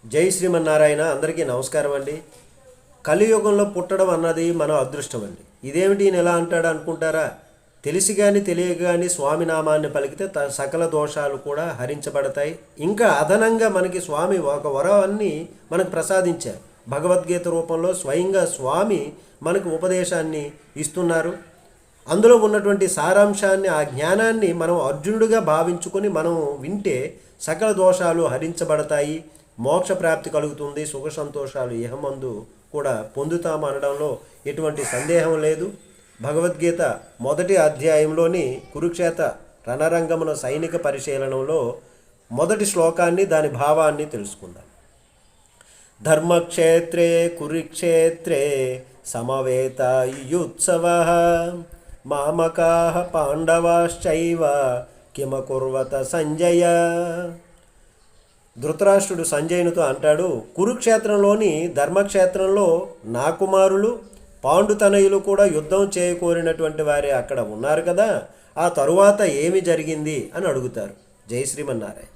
జై శ్రీమన్నారాయణ. అందరికీ నమస్కారం అండి. కలియుగంలో పుట్టడం అన్నది మన అదృష్టం అండి. ఇదేమిటి ఈయన ఎలా అంటాడు అనుకుంటారా? తెలిసి కానీ తెలియక కానీ స్వామి నామాన్ని పలికితే సకల దోషాలు కూడా హరించబడతాయి. ఇంకా అదనంగా మనకి స్వామి ఒక వరాన్ని మనకు ప్రసాదించారు. భగవద్గీత రూపంలో స్వయంగా స్వామి మనకు ఉపదేశాన్ని ఇస్తున్నారు. అందులో ఉన్నటువంటి సారాంశాన్ని, ఆ జ్ఞానాన్ని మనం అర్జునుడిగా భావించుకొని మనం వింటే సకల దోషాలు హరించబడతాయి, మోక్ష ప్రాప్తి కలుగుతుంది, సుఖ సంతోషాలు ఇహమందు కూడా పొందుతాము అనడంలో ఎటువంటి సందేహం లేదు. భగవద్గీత మొదటి అధ్యాయంలోని కురుక్షేత్ర రణరంగమున సైనిక పరిశీలనలో మొదటి శ్లోకాన్ని, దాని భావాన్ని తెలుసుకుందాం. ధర్మక్షేత్రే కురుక్షేత్రే సమవేతాయుత్సవః మామకాః పాండవాశ్చైవ కిమకుర్వత సంజయ. ధృతరాష్ట్రుడు సంజయునితో అంటాడు, కురుక్షేత్రంలోని ధర్మక్షేత్రంలో నా కుమారులు పాండుతనయులు కూడా యుద్ధం చేయకోరినటువంటి వారే అక్కడ ఉన్నారు కదా, ఆ తరువాత ఏమి జరిగింది అని అడుగుతారు. జై శ్రీమన్నారాయణ.